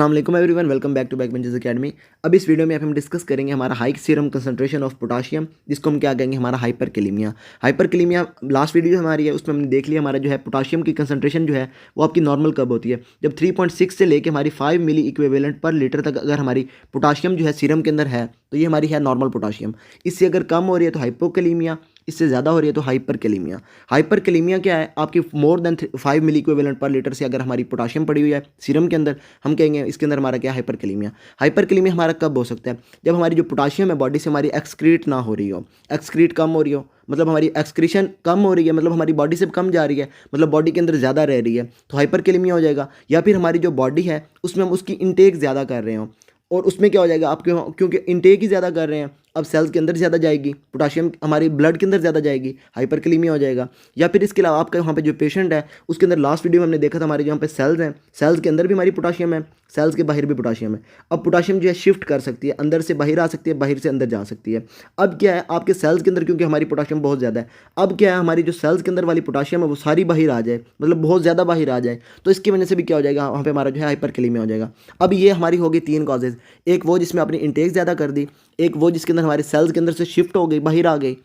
अस्सलाम everyone, welcome back to Backbenchers Academy. अब इस वीडियो में हम डिस्कस करेंगे हमारा high serum concentration of potassium, जिसको हम क्या कहेंगे, हमारा हाइपरकैलेमिया। हाइपरकैलेमिया लास्ट वीडियो हमारी है, उसमें हमने देख लिया हमारा जो है पोटाशियम की कंसंट्रेशन जो है वो आपकी नॉर्मल कब होती है, जब 3.6 से लेके हमारी 5 मिली इक्विवेलेंट पर लीटर तक अगर हमारी पोटाशियम जो है सीरम के अंदर है तो ये हमारी है नॉर्मल पोटाशियम। इससे अगर कम हो रही है तो हाइपोकैलेमिया, इससे ज़्यादा हो रही है तो हाइपरकैलेमिया। हाइपरकैलेमिया क्या है, आपकी मोर देन 5 मिली इक्विवेलेंट पर लीटर से अगर हमारी पोटाशियम पड़ी हुई है सीरम के अंदर, हम कहेंगे इसके अंदर हमारा क्या है, हाइपरकैलेमिया। हाइपरकैलेमिया हमारा कब हो सकता है, जब हमारी जो पोटाशियम है बॉडी से हमारी एक्सक्रीट ना हो रही हो, एक्सक्रीट कम हो रही हो, मतलब हमारी एक्सक्रीशन कम हो रही है, मतलब हमारी बॉडी से कम जा रही है, मतलब बॉडी के अंदर ज़्यादा रह रही है, तो हाइपरकैलेमिया हो जाएगा। या फिर हमारी जो बॉडी है उसमें हम उसकी इनटेक ज़्यादा कर रहे हो, और उसमें क्या हो जाएगा आपके, क्योंकि इनटेक ही ज़्यादा कर रहे हैं, अब सेल्स के अंदर ज़्यादा जाएगी पोटाशियम, हमारी ब्लड के अंदर ज़्यादा जाएगी, हाइपरकैलेमिया हो जाएगा। या फिर इसके अलावा आपका वहाँ पे जो पेशेंट है उसके अंदर लास्ट वीडियो में हमने देखा था हमारे जहाँ पे सेल्स हैं, सेल्स के अंदर भी हमारी पोटाशियम है, सेल्स के बाहर भी पोटाशियम है। अब पोटाशियम जो है शिफ्ट कर सकती है, अंदर से बाहर आ सकती है, बाहर से अंदर जा सकती है। अब क्या है, आपके सेल्स के अंदर क्योंकि हमारी पोटाशियम बहुत ज़्यादा है, अब क्या है, हमारी जो सेल्स के अंदर वाली पोटाशियम है वो सारी बाहर आ जाए, मतलब बहुत ज़्यादा बाहर आ जाए, तो इसकी वजह से भी क्या हो जाएगा, वहाँ पे हमारा जो है हाइपरकैलेमिया हो जाएगा। अब ये हमारी होगी तीन कॉजेज़, एक वो जिसमें अपनी इंटेक ज़्यादा कर दी, एक वो जिसके अंदर हमारे सेल्स के अंदर से शिफ्ट हो गई, बाहर आ गई,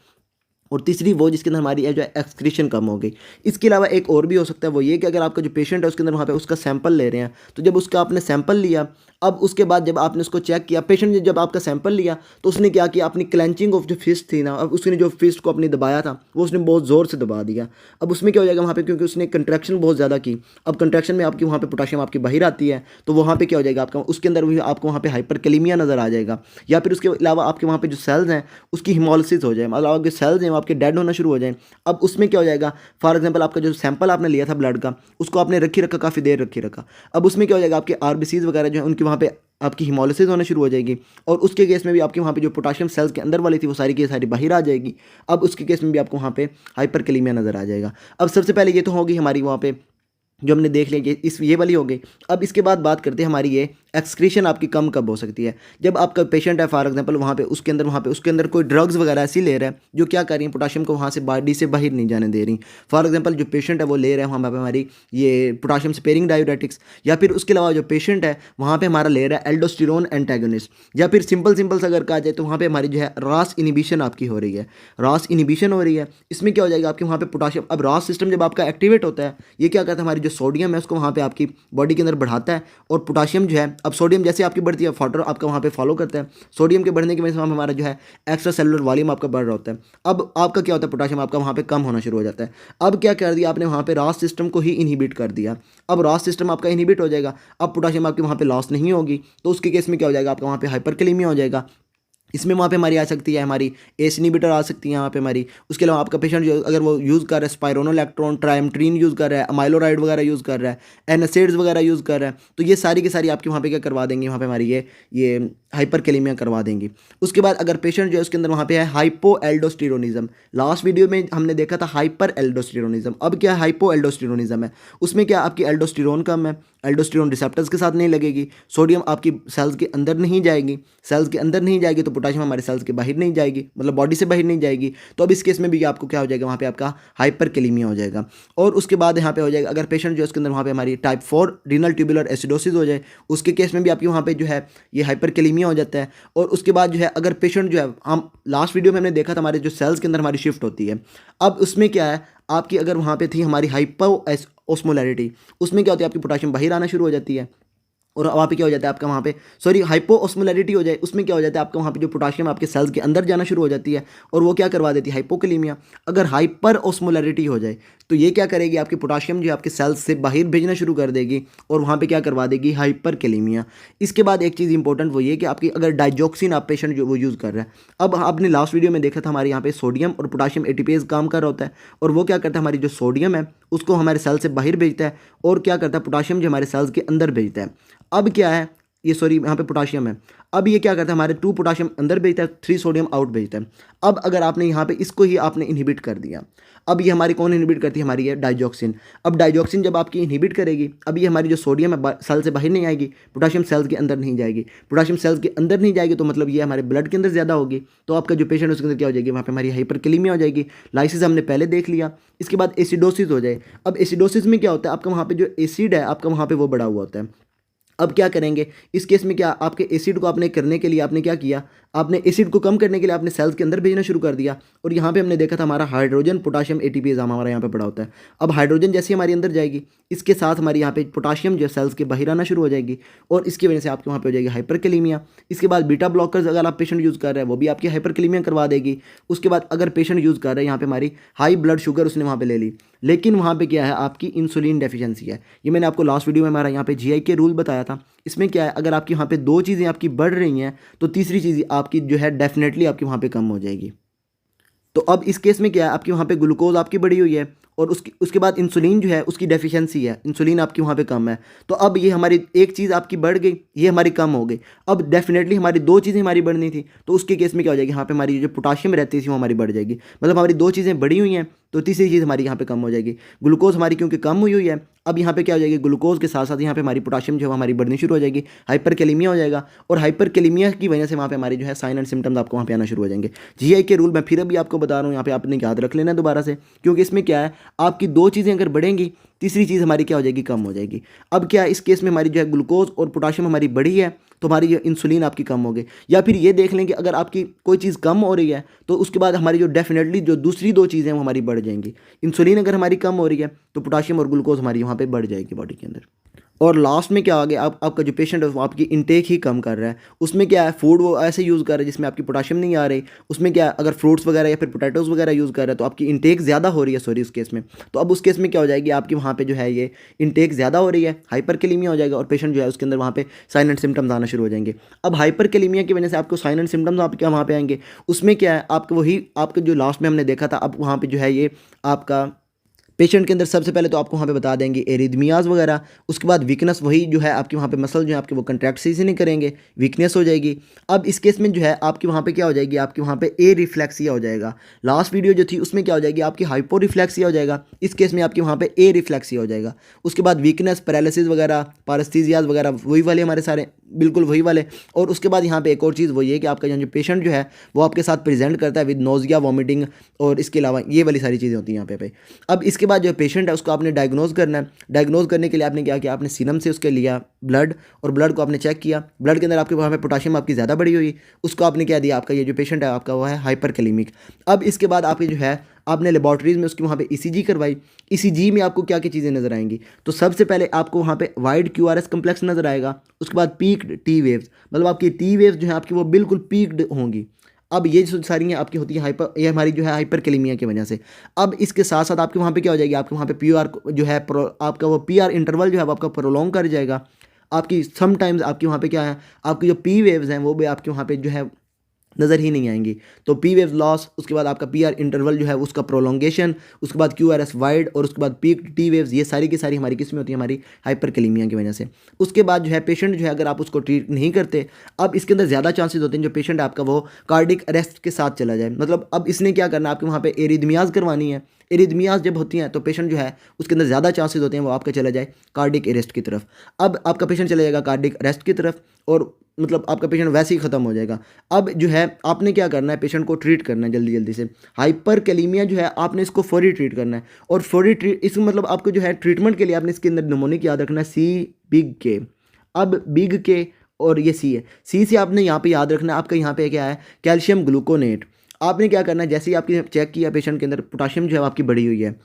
और तीसरी वो जिसके अंदर हमारी जो है एक्सक्रीशन कम हो गई। इसके अलावा एक और भी हो सकता है, वो ये कि अगर आपका जो पेशेंट है उसके अंदर वहाँ पे उसका सैंपल ले रहे हैं, तो जब उसका आपने सैंपल लिया, अब उसके बाद जब आपने उसको चेक किया, पेशेंट ने जब आपका सैंपल लिया तो उसने क्या किया, अपनी क्लेंचिंग ऑफ जो फिस्ट थी ना, अब उसने जो फिस्ट को अपनी दबाया था वो उसने बहुत ज़ोर से दबा दिया। अब उसमें क्या हो जाएगा वहाँ पे, क्योंकि उसने कंट्रैक्शन बहुत ज़्यादा की, अब कंट्रैक्शन में आपकी वहाँ पे पोटाशियम आपकी बाहर आती है, तो वहाँ पे क्या हो जाएगा आपका, उसके अंदर भी आपको वहाँ पे हाइपरकैलेमिया नज़र आ जाएगा। या फिर उसके अलावा आपके वहाँ पे जो सेल्स हैं उसकी हिमोलिसिस हो जाए, मतलब आपके सेल्स हैं वो आपके डेड होना शुरू हो जाए। अब उसमें क्या हो जाएगा, फॉर एग्जांपल आपका जो सैंपल आपने लिया था ब्लड का, उसको आपने रखी रखा, काफ़ी देर रखी रखा, अब उसमें क्या हो जाएगा, आपके आरबीसीज वगैरह जो है उनकी वहाँ पे आपकी हिमोलिसिस होना शुरू हो जाएगी, और उसके केस में भी आपके वहाँ पे जो पोटाशियम सेल्स के अंदर वाली थी वो सारी की सारी बाहर आ जाएगी। अब उसके केस में भी आपको वहाँ पे हाइपरकैलेमिया नज़र आ जाएगा। अब सबसे पहले ये तो होगी हमारी वहाँ पे जो हमने देख लिया कि इस ये वाली हो गई। अब इसके बाद बात करते हैं हमारी ये एक्सक्रीशन आपकी कम कब हो सकती है, जब आपका पेशेंट है फॉर एग्जांपल वहाँ पे उसके अंदर कोई ड्रग्स वगैरह ऐसी ले रहा है जो क्या कर रही है, पोटाशियम को वहाँ से बॉडी से बाहर नहीं जाने दे रही। फॉर एग्जांपल जो पेशेंट है वो ले रहा है वहाँ पे हमारी ये पोटाशियम स्पेयरिंग डायूरेटिक्स, या फिर उसके अलावा जो पेशेंट है वहाँ पे हमारा ले रहा है एल्डोस्टेरोन एंटागोनिस्ट, या फिर सिंपल सिंपल से अगर कहा जाए तो वहाँ पे हमारी जो है रॉस इनिबिशन आपकी हो रही है, रॉस इनिबिशन हो रही है। इसमें क्या हो जाएगा आपके वहाँ पे पोटाशियम, अब रॉस सिस्टम जब आपका एक्टिवेट होता है, ये क्या करता है, हमारी जो सोडियम है उसको वहाँ पे आपकी बॉडी के अंदर बढ़ाता है, और पोटाशियम जो है, अब सोडियम जैसे आपकी बढ़ती है फॉटर आपका वहाँ पे फॉलो करता है, सोडियम के बढ़ने की वजह से हमारा जो है एक्स्ट्रा सेलुलर वॉल्यूम आपका बढ़ रहा होता है। अब आपका क्या होता है, पोटाशियम आपका वहाँ पे कम होना शुरू हो जाता है। अब क्या कर दिया आपने, वहाँ पे रॉस सिस्टम को ही इनहिबिट कर दिया, अब रॉस सिस्टम आपका इनहिबिट हो जाएगा, अब पोटाशियम आपके वहाँ पे लॉस नहीं होगी, तो उसके केस में क्या हो जाएगा, आपका वहाँ पे हाइपरकैलेमिया हो जाएगा। इसमें वहाँ पे हमारी आ सकती है, हमारी एस इनहिबिटर आ सकती है यहाँ पे हमारी। उसके अलावा आपका पेशेंट जो अगर वो यूज़ कर रहा है स्पाइरोनोलैक्टोन ट्राइमेट्रिन यूज़ कर रहा है, अमाइलोराइड वगैरह यूज़ कर रहा है, एनासिड्स वगैरह यूज़ कर रहा है, तो ये सारी की सारी आपकी वहाँ पे क्या करवा देंगे, वहाँ पे हमारी ये हाइपरकैलेमिया करवा देंगी। उसके बाद अगर पेशेंट जो है उसके अंदर वहाँ पे है हाइपो एल्डोस्टेरोनिज्म, लास्ट वीडियो में हमने देखा था हाइपर एल्डोस्टेरोनिज्म, अब क्या हाइपो एल्डोस्टेरोनिज्म है, उसमें क्या आपकी एल्डोस्टेरोन कम है, एल्डोस्टेरोन रिसेप्टर्स के साथ नहीं लगेगी, सोडियम आपकी सेल्स के अंदर नहीं जाएगी, सेल्स के अंदर नहीं जाएगी तो पोटाशियम हमारे सेल्स के बाहर नहीं जाएगी, मतलब बॉडी से बाहर नहीं जाएगी, तो अब इस केस में भी आपको क्या हो जाएगा, वहाँ पे आपका हाइपरकैलेमिया हो जाएगा। और उसके बाद यहाँ पे हो जाएगा अगर पेशेंट जो है उसके अंदर वहाँ पे हमारी टाइप 4 रीनल ट्यूबुलर एसिडोसिस हो जाए, उसके केस में भी आपकी वहाँ पे जो है ये हाइपरकैलेमिया हो जाता है। और उसके बाद जो है अगर पेशेंट जो है, हम लास्ट वीडियो में हमने देखा था हमारे जो सेल्स के अंदर हमारी शिफ्ट होती है, अब उसमें क्या है आपकी, अगर वहाँ पे थी हमारी हाइपो ओस्मोलैरिटी, उसमें क्या होती है आपकी पोटाशियम बाहर आना शुरू हो जाती है, और वहाँ पे क्या हो जाता है आपका वहाँ पे हाइपो ऑस्मोलैरिटी हो जाए, उसमें क्या हो जाता है आपका वहाँ पे जो पोटाशियम आपके सेल्स के अंदर जाना शुरू हो जाती है, और वो क्या करवा देती है, हाइपोकैलेमिया। अगर हाइपर ऑस्मोलैरिटी हो जाए तो ये क्या करेगी, आपकी पोटाशियम जो आपके सेल्स से बाहर भेजना शुरू कर देगी, और वहाँ पे क्या करवा देगी, हाइपरकैलेमिया। इसके बाद एक चीज़ इंपॉर्टेंट वो ये कि आपकी अगर डाइजॉक्सिन आप पेशेंट जो वो यूज़ कर रहा है, अब आपने लास्ट वीडियो में देखा था हमारे यहाँ पे सोडियम और पोटाशियम एटीपेज काम कर रहा होता है, और वो क्या करता है, हमारी जो सोडियम है उसको हमारे सेल से बाहर भेजता है, और क्या करता है पोटाशियम जो हमारे सेल्स के अंदर भेजता है। अब क्या है ये, यहाँ पे पोटाशियम है, अब ये क्या करता है, हमारे 2 पोटाशियम अंदर भेजता है, 3 सोडियम आउट भेजता है। अब अगर आपने यहाँ पे इसको ही आपने इनहिबिट कर दिया, अब ये हमारी कौन इनहिबिट करती है, हमारी ये डाइजॉक्सिन। अब डाइजॉक्सिन जब आपकी इनहिबिट करेगी, अब ये हमारी जो सोडियम है सेल से बाहर नहीं आएगी, पोटाशियम सेल्स के अंदर नहीं जाएगी, पोटाशियम सेल्स के अंदर नहीं जाएगी, तो मतलब ये हमारे ब्लड के अंदर ज़्यादा होगी, तो आपका जो पेशेंट है उसके अंदर क्या हो जाएगी, वहाँ पे हमारी हाइपरकैलेमिया हो जाएगी। लाइसिस हमने पहले देख लिया। इसके बाद एसिडोसिस हो जाए। अब एसिडोसिस में क्या होता है, आपका वहाँ पे जो एसिड है आपका वहाँ पे वो बढ़ा हुआ होता है, अब क्या करेंगे इस केस में, क्या आपके एसिड को आपने करने के लिए आपने क्या किया, आपने एसिड को कम करने के लिए आपने सेल्स के अंदर भेजना शुरू कर दिया। और यहाँ पे हमने देखा था हमारा हाइड्रोजन पोटाशियम एटीपीज हमारा यहाँ पे पड़ा होता है। अब हाइड्रोजन जैसे हमारी अंदर जाएगी, इसके साथ हमारी यहाँ पे पोटाशियम जो सेल्स के बाहर आना शुरू हो जाएगी और इसकी वजह से आपके वहाँ पे हो जाएगी हाइपरकैलेमिया। इसके बाद बीटा ब्लॉकर्स अगर आप पेशेंट यूज़ कर रहे हैं वो भी आपकी हाइपरकैलेमिया करवा देगी। उसके बाद अगर पेशेंट यूज़ कर रहे हैं यहाँ पे हमारी हाई ब्लड शुगर उसने वहाँ पे ले ली, लेकिन वहाँ पे क्या है आपकी इंसुलिन डेफिशिएंसी है। ये मैंने आपको लास्ट वीडियो में हमारा यहाँ पे जीआई के रूल बताया था। इसमें क्या है, अगर आपकी वहाँ पे दो चीज़ें आपकी बढ़ रही हैं तो तीसरी चीज़ आपकी जो है डेफिनेटली आपकी वहाँ पे कम हो जाएगी। तो अब इस केस में क्या है, आपकी वहाँ पे ग्लूकोज आपकी बढ़ी हुई है और उसके बाद इंसुलिन जो है उसकी डेफिशिएंसी है, इंसुलिन आपकी वहाँ पे कम है। तो अब ये हमारी एक चीज़ आपकी बढ़ गई, ये हमारी कम हो गई। अब डेफिनेटली हमारी दो चीज़ें हमारी बढ़नी थी, तो उसके केस में क्या हो जाएगी, यहाँ पे हमारी जो पोटाशियम रहती थी वो हमारी बढ़ जाएगी। मतलब हमारी दो चीज़ें बढ़ी हुई हैं तो तीसरी चीज़ हमारी यहाँ पे कम हो जाएगी। ग्लूकोज हमारी क्योंकि कम हुई हुई है, अब यहाँ पे क्या हो जाएगी, ग्लूकोज के साथ साथ यहाँ पे हमारी पोटाशियम जो है हमारी बढ़नी शुरू हो जाएगी, हाइपरकैलेमिया हो जाएगा। और हाइपरकैलेमिया की वजह से वहाँ पे हमारी जो है साइन एंड सिम्टम्स आपको वहाँ पे आना शुरू हो जाएंगे। जीआई के रूल मैं फिर अभी आपको बता रहा हूँ, यहाँ पे आपने याद रख लेना दोबारा से, क्योंकि इसमें क्या है आपकी दो चीज़ें अगर बढ़ेंगी तीसरी चीज़ हमारी क्या हो जाएगी, कम हो जाएगी। अब क्या इस केस में हमारी जो है ग्लूकोज और पोटाशियम हमारी बढ़ी है तो हमारी जो इंसुलिन आपकी कम हो गई। या फिर ये देख लें कि अगर आपकी कोई चीज़ कम हो रही है तो उसके बाद हमारी जो डेफिनेटली जो दूसरी दो चीज़ें हैं वो हमारी बढ़ जाएंगी। इंसुलिन अगर हमारी कम हो रही है तो पोटाशियम और ग्लूकोज हमारी वहाँ पे बढ़ जाएगी बॉडी के अंदर। और लास्ट में क्या आ गया, आपका जो पेशेंट है वो आपकी इनटेक ही कम कर रहा है। उसमें क्या है, फूड वो ऐसे यूज़ कर रहा है जिसमें आपकी पोटाशियम नहीं आ रही। उसमें क्या है, अगर फ्रूट्स वगैरह या फिर पोटैटोज़ वगैरह यूज़ कर रहा है तो आपकी इनटेक ज़्यादा हो रही है, सॉरी उस केस में। तो अब उस केस में क्या हो जाएगी, आपकी वहाँ पे जो है ये इनटेक ज़्यादा हो रही है, हाइपरकैलेमिया हो जाएगा और पेशेंट जो है उसके अंदर वहाँ पे साइन एंड सिम्टम्स आना शुरू हो जाएंगे। अब हाइपरकैलेमिया की वजह से आपको साइन एंड सिम्टम्स आपके वहाँ पे आएंगे। उसमें क्या है, आपको वही आपके जो लास्ट में हमने देखा था, अब वहाँ पे जो है ये आपका पेशेंट के अंदर सबसे पहले तो आपको वहाँ पे बता देंगे एरिथमियाज वगैरह। उसके बाद वीकनेस, वही जो है आपके वहाँ पे मसल जो है आपके वो कंट्रैक्ट सही से नहीं करेंगे, वीकनेस हो जाएगी। अब इस केस में जो है आपकी वहाँ पे क्या हो जाएगी, आपके वहाँ पे ए रिफ्लेक्सिया हो जाएगा। लास्ट वीडियो जो थी उसमें क्या हो जाएगी, आपकी हाइपो रिफ्लेक्सिया हो जाएगा। इस केस में आपके वहाँ पे ए रिफ्लेक्सिया हो जाएगा। उसके बाद वीकनेस, पैरालिसिस वगैरह, पारेस्थीसियाज वगैरह वही वाले हमारे सारे बिल्कुल वही वाले। और उसके बाद यहाँ पे एक और चीज़ वही है कि आपका जो पेशेंट जो है वो आपके साथ प्रेजेंट करता है विद नोजिया, वॉमिटिंग और इसके अलावा ये वाली सारी चीज़ें होती हैं यहाँ पे। अब इसके बाद जो पेशेंट है उसको आपने डायग्नोज करना है। डायग्नोज करने के लिए आपने क्या किया, आपने सीरम से उसके लिया ब्लड और ब्लड को आपने चेक किया, ब्लड के अंदर आपके वहाँ पे पोटाशियम आपकी ज़्यादा बढ़ी हुई, उसको आपने क्या दिया, आपका ये जो पेशेंट है आपका वो है हाइपरकैलेमिक। अब इसके बाद आपकी जो है आपने लेबॉर्ट्रीज में उसकी वहाँ पे ईसीजी करवाई। ईसीजी में आपको क्या क्या चीज़ें नज़र आएंगी, तो सबसे पहले आपको वहाँ पे वाइड क्यूआरएस कम्प्लेक्स नज़र आएगा। उसके बाद पीक्ड टी वेव्स, मतलब आपकी टी वेव्स जो है आपकी वो बिल्कुल पीक्ड होंगी। अब ये जो सारी हैं आपकी होती है ये हमारी जो है हाइपरकैलेमिया की वजह से। अब इसके साथ साथ आपके वहाँ पे क्या हो जाएगी, आपके वहाँ पे पीआर जो है आपका वो पीआर इंटरवल जो है वो आपका प्रोलॉन्ग कर जाएगा। आपकी समटाइम्स आपकी वहाँ पे क्या है, आपकी जो पी वेव्स हैं वो भी आपके वहाँ पे जो है नज़र ही नहीं आएंगी। तो पी वेव लॉस, उसके बाद आपका पी आर इंटरवल जो है उसका प्रोलोंगेशन, उसके बाद क्यू आर एस वाइड और उसके बाद पीक टी वेव्स, ये सारी की सारी हमारी किस्में होती है हमारी हाइपरकैलेमिया की वजह से। उसके बाद जो है पेशेंट जो है अगर आप उसको ट्रीट नहीं करते, अब इसके अंदर ज़्यादा चांसेस होते हैं जो पेशेंट है आपका वो कार्डिक अरेस्ट के साथ चला जाए। मतलब अब इसने क्या करना है, आपके वहाँ पर एरिथमियाज करवानी है। एरिथमियाज जब होती हैं तो पेशेंट जो है उसके अंदर ज़्यादा चांसेस होते हैं वो आपका चला जाए कार्डिक अरेस्ट की तरफ। अब आपका पेशेंट चला जाएगा कार्डिक अरेस्ट की तरफ और मतलब आपका पेशेंट वैसे ही ख़त्म हो जाएगा। अब जो है आपने क्या करना है, पेशेंट को ट्रीट करना है जल्दी जल्दी से। हाइपरकैलेमिया जो है आपने इसको फौरी ट्रीट करना है और फौरी ट्रीट इसमें मतलब आपको जो है ट्रीटमेंट के लिए आपने इसके अंदर निमोनिक याद रखना है C-BIG-K। अब बिग के और ये सी है, सी से आपने यहाँ पे याद रखना है आपका यहाँ पे क्या है, कैल्शियम ग्लूकोनेट। आपने क्या करना है, जैसे ही आपकी चेक किया पेशेंट के अंदर पोटाशियम जो है आपकी बढ़ी हुई है,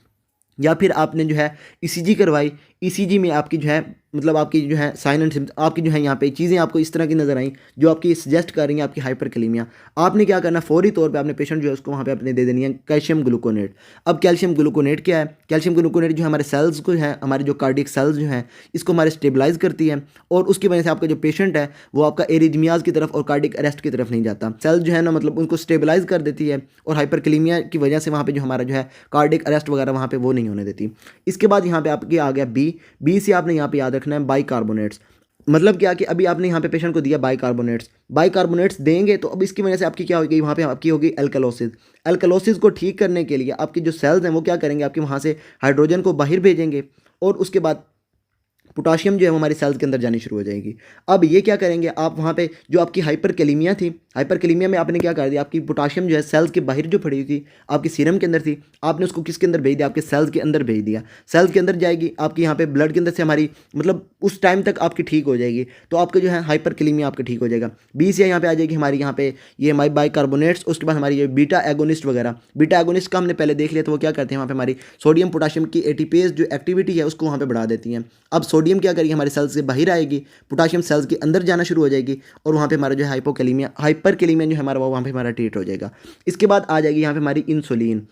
या फिर आपने जो है ईसीजी करवाई, ईसीजी में आपकी जो है मतलब आपकी जो है साइन एंड सिम्टम्स आपकी जो है यहाँ पे चीज़ें आपको इस तरह की नज़र आई जो आपकी सजेस्ट कर रही हैं आपकी हाइपरकैलेमिया। आपने क्या करना, फौरी तौर पे आपने पेशेंट जो है उसको वहाँ पे आपने दे देनी है कैल्शियम ग्लूकोनेट। अब कैल्शियम ग्लूकोनेट क्या है, कैल्शियम ग्लूकोनेट जो हमारे सेल्स को है, हमारे जो कार्डियक सेल्स जो हैं इसको हमारे स्टेबलाइज करती है और उसकी वजह से आपका जो पेशेंट है वो आपका एरिथमियाज की तरफ और कार्डियक अरेस्ट की तरफ नहीं जाता। सेल्स जो है ना मतलब उनको स्टेबलाइज कर देती है और हाइपरकैलेमिया की वजह से वहाँ पर जो हमारा जो है कार्डियक अरेस्ट वगैरह वहाँ पर वो नहीं होने देती। इसके बाद यहाँ पे आपके आ गया बी से आपने यहाँ पे याद रखना है बाइकार्बोनेट्स। मतलब क्या कि अभी आपने यहाँ पे पेशेंट को दिया बाइकार्बोनेट्स देंगे तो अब इसकी वजह से आपकी क्या होगी, वहाँ पे आपकी होगी एल्कलोसिस को ठीक करने के लिए आपकी जो सेल्स हैं वो क्या करेंगे, आपके वहाँ से हाइड्रोजन को बाहर भेजेंगे और उसके बाद पोटाशियम जो है हमारी सेल्स के अंदर जानी शुरू हो जाएगी। अब ये क्या करेंगे आप वहाँ पे जो आपकी हाइपरकैलेमिया थी, हाइपरकैलेमिया में आपने क्या कर दिया, आपकी पोटाशियम जो है सेल्स के बाहर जो पड़ी हुई थी आपकी सीरम के अंदर थी, आपने उसको किसके अंदर भेज दिया, आपके सेल्स के अंदर भेज दिया। सेल्स के अंदर जाएगी आपकी यहाँ पे ब्लड के अंदर से हमारी मतलब उस टाइम तक आपकी ठीक हो जाएगी, तो आपका जो है हाइपरकैलेमिया आपका ठीक हो जाएगा। 20 या यहाँ पे आ जाएगी हमारी यहाँ पे ये हमारी बाइकार्बोनेट्स, उसके बाद हमारी ये बीटा एगोनिस्ट वगैरह। बीटा एगोनिस्ट का हमने पहले देख लिया, तो वो क्या करते हैं वहाँ पे हमारी सोडियम पोटाशियम की एटीपेज जो एक्टिविटी है उसको वहाँ पे बढ़ा देती हैं। अब सोडियम क्या करेगी, हमारे सेल्स से बाहर आएगी, पोटाशियम सेल्स के अंदर जाना शुरू हो जाएगी और वहाँ पे हमारा जो है हाइपरकैलेमिया जो है हमारा वहाँ पे हमारा ट्रीट हो जाएगा। इसके बाद आ जाएगी यहाँ पे हमारी इंसुलिन।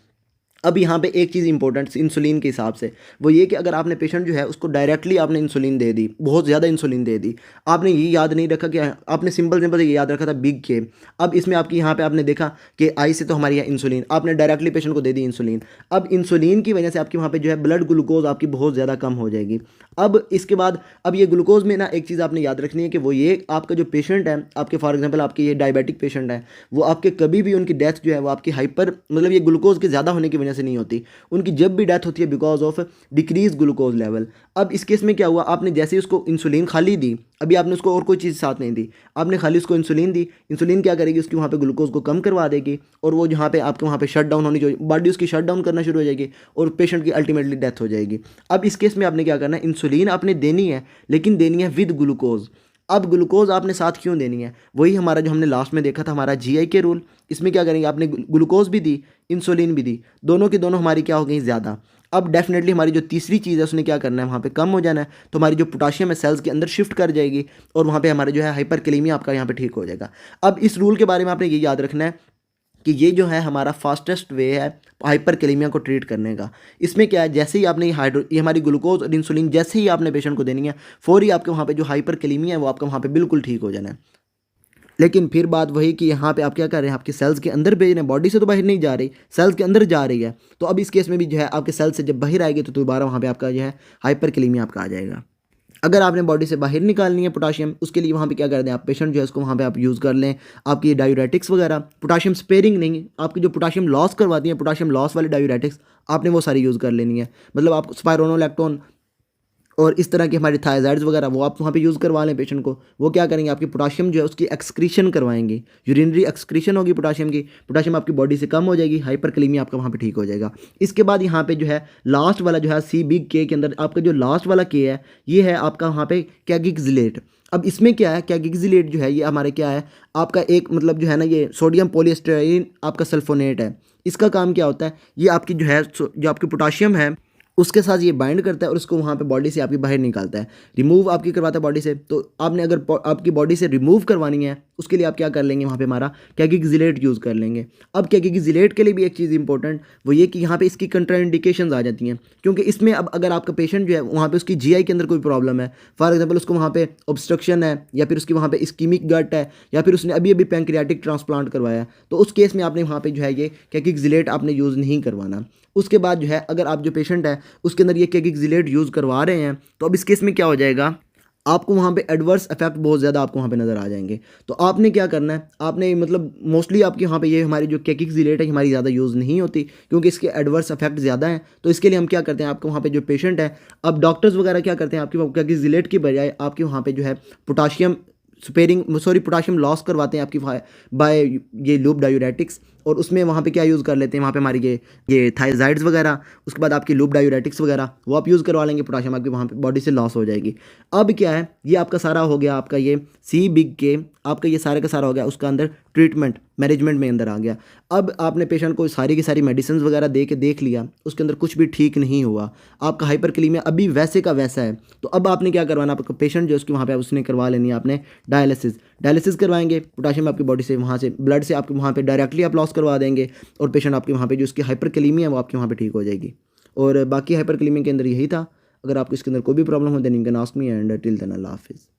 अब यहाँ पे एक चीज़ इंपॉर्टेंट इंसुलिन के हिसाब से वो ये कि अगर आपने पेशेंट जो है उसको डायरेक्टली आपने इंसुलिन दे दी, बहुत ज़्यादा इंसुलिन दे दी, आपने ये याद नहीं रखा कि आपने सिंपल ये याद रखा था बिग के। अब इसमें आपकी यहाँ पे आपने देखा कि आई से तो हमारी यहाँ इंसुलिन आपने डायरेक्टली पेशेंट को दे दी इंसुलिन। अब इंसुलिन की वजह से आपकी वहाँ पर जो है ब्लड ग्लूकोज आपकी बहुत ज़्यादा कम हो जाएगी। अब इसके बाद अब ये ग्लूकोज में ना एक चीज़ आपने याद रखनी है कि वो ये आपका जो पेशेंट है आपके फॉर एग्जांपल आपके ये डायबिटिक पेशेंट है, वो आपके कभी भी उनकी डेथ जो है वो आपकी हाइपर मतलब ये ग्लूकोज के ज़्यादा होने की वजह से नहीं होती, उनकी जब भी डेथ होती है because of decrease glucose level. अब इस केस में क्या हुआ, आपने जैसे ही उसको इंसुलिन खाली दी, अभी आपने उसको और कोई चीज़ साथ नहीं दी, आपने खाली उसको इंसुलिन दी, इंसुलिन क्या करेगी उसकी वहाँ पे ग्लूकोज को कम करवा देगी और वो जहाँ पे आपके वहाँ पे शट डाउन होनी चाहिए, बॉडी उसकी शट डाउन करना शुरू हो जाएगी और पेशेंट की अल्टीमेटली डेथ हो जाएगी। अब इस केस में आपने क्या करना है, इंसुलिन आपने देनी है लेकिन देनी है विद ग्लूकोज। अब ग्लूकोज आपने साथ क्यों देनी है, वही हमारा जो हमने लास्ट में देखा था हमारा जीआई के रूल। इसमें क्या करेंगे, आपने ग्लूकोज भी दी इंसुलिन भी दी, दोनों की दोनों हमारी क्या हो गई ज़्यादा। अब डेफिनेटली हमारी जो तीसरी चीज़ है उसने क्या करना है, वहाँ पे कम हो जाना है, तो हमारी जो पोटाशियम है सेल्स के अंदर शिफ्ट कर जाएगी और वहाँ पे हमारा जो है हाइपरकैलेमिया आपका यहाँ पे ठीक हो जाएगा। अब इस रूल के बारे में आपने ये याद रखना है कि ये जो है हमारा फास्टेस्ट वे है हाइपरकैलेमिया को ट्रीट करने का। इसमें क्या है, जैसे ही आपने ये हमारी ग्लूकोज और इंसुलिन जैसे ही आपने पेशेंट को देनी है, फौरी आपके वहाँ पे जो हाइपरकैलेमिया है वो आपका वहाँ पे बिल्कुल ठीक हो जाना है। लेकिन फिर बात वही कि यहाँ पे आप क्या कर रहे हैं, आपके सेल्स के अंदर भेज रहे हैं, बॉडी से तो बाहर नहीं जा रही, सेल्स के अंदर जा रही है। तो अब इस केस में भी जो है आपके सेल्स से जब बाहर आएगी तो दोबारा वहाँ पे आपका जो है हाइपरकैलेमिया आपका आ जाएगा। अगर आपने बॉडी से बाहर निकालनी है पोटाशियम, उसके लिए वहाँ पे क्या कर दें आप, पेशेंट जो है उसको वहाँ पे आप यूज़ कर लें आपकी डायूरेटिक्स वगैरह, पोटाशियम स्पेयरिंग नहीं, आपकी जो पोटाशियम लॉस करवाती है पोटाशियम लॉस वाली डायूरेटिक्स आपने वो सारी यूज़ कर लेनी है। मतलब आप स्पाइरोनोलैक्टोन और इस तरह के हमारे थायराइड्स वगैरह वो आप वहाँ पे यूज़ करवा लें पेशेंट को। वो क्या करेंगे, आपकी पोटाशियम जो है उसकी एक्सक्रीशन करवाएंगे, यूरिनरी एक्सक्रीशन होगी पोटाशियम की, पोटाशियम आपकी बॉडी से कम हो जाएगी, हाइपरकैलेमिया आपका वहाँ पे ठीक हो जाएगा। इसके बाद यहाँ पे जो है लास्ट वाला जो है सी बिग के अंदर आपका जो लास्ट वाला के है ये है आपका वहाँ पे कैगिक्सिलेट। अब इसमें क्या है, कैगिक्सिलेट जो है ये हमारे क्या है आपका एक मतलब जो है ना ये सोडियम पॉलीस्टाइरीन आपका सल्फोनेट है। इसका काम क्या होता है, ये आपकी जो है जो आपकी पोटाशियम है उसके साथ ये बाइंड करता है और उसको वहाँ पे बॉडी से आपकी बाहर निकालता है, रिमूव आपकी करवाता है बॉडी से। तो आपने अगर आपकी बॉडी से रिमूव करवानी है उसके लिए आप क्या कर लेंगे, वहाँ पे हमारा कैगिक्सिलेट यूज़ कर लेंगे। अब कैगिक्सिलेट के लिए भी एक चीज़ इंपॉर्टेंट वो ये कि यहाँ पे इसकी कंट्राइंडिकेशंस आ जाती हैं, क्योंकि इसमें अब अगर आपका पेशेंट जो है वहाँ पे उसकी जीआई के अंदर कोई प्रॉब्लम है, फॉर एग्जांपल उसको वहाँ पे ऑब्स्ट्रक्शन है या फिर उसकी वहाँ पे इस्कीमिक गट है या फिर उसने अभी पैंक्रियाटिक ट्रांसप्लांट करवाया है, तो उस केस में आपने वहाँ पे जो है ये कैगिक्सिलेट आपने यूज़ नहीं करवाना। उसके बाद जो है अगर आप जो पेशेंट है उसके अंदर ये कैगिक्सिलेट यूज़ करवा रहे हैं तो अब इस केस में क्या हो जाएगा, आपको वहाँ पे एडवर्स इफेक्ट बहुत ज़्यादा आपको वहाँ पे नज़र आ जाएंगे। तो आपने क्या करना है, आपने मतलब मोस्टली आपके वहाँ पे ये हमारी जो कैगिक्सिलेट है हमारी ज़्यादा यूज़ नहीं होती क्योंकि इसके एडवर्स इफेक्ट ज़्यादा हैं। तो इसके लिए हम क्या करते हैं, आपको वहाँ पे जो पेशेंट है अब डॉक्टर्स वगैरह क्या करते हैं आपकी कैगिक्सिलेट की बजाय आपके वहाँ पे जो है पोटाशियम पोटाशियम लॉस करवाते हैं आपकी बाय ये लूप डायूरेटिक्स, और उसमें वहाँ पे क्या यूज़ कर लेते हैं, वहाँ पे हमारी ये थायराइड्स वगैरह, उसके बाद आपकी लूप डायूरेटिक्स वगैरह वो आप यूज़ करवा लेंगे, पोटाशियम आपकी वहाँ पे बॉडी से लॉस हो जाएगी। अब क्या है, ये आपका सारा हो गया आपका ये सी बिग के आपका ये सारा का सारा हो गया उसका अंदर ट्रीटमेंट मैनेजमेंट में अंदर आ गया। अब आपने पेशेंट को सारी की सारी मेडिसिन वगैरह दे के देख लिया, उसके अंदर कुछ भी ठीक नहीं हुआ, आपका हाइपरकैलेमिया अभी वैसे का वैसा है, तो अब आपने क्या करवाना, आपका पेशेंट जो उसकी वहाँ पे उसने करवा लेनी है आपने डायलिसिस करवाएंगे, पोटाशियम आपकी बॉडी से वहाँ से ब्लड से आपके वहाँ पे डायरेक्टली आप लॉस करवा देंगे और पेशेंट आपके वहाँ पे जो उसकी हाइपरकैलेमिया है वो आपके वहाँ पे ठीक हो जाएगी। और बाकी हाइपरकैलेमिया के अंदर यही था। अगर आपको इसके अंदर कोई भी प्रॉब्लम हो then you can ask me, and till then अल्लाह हाफिज़।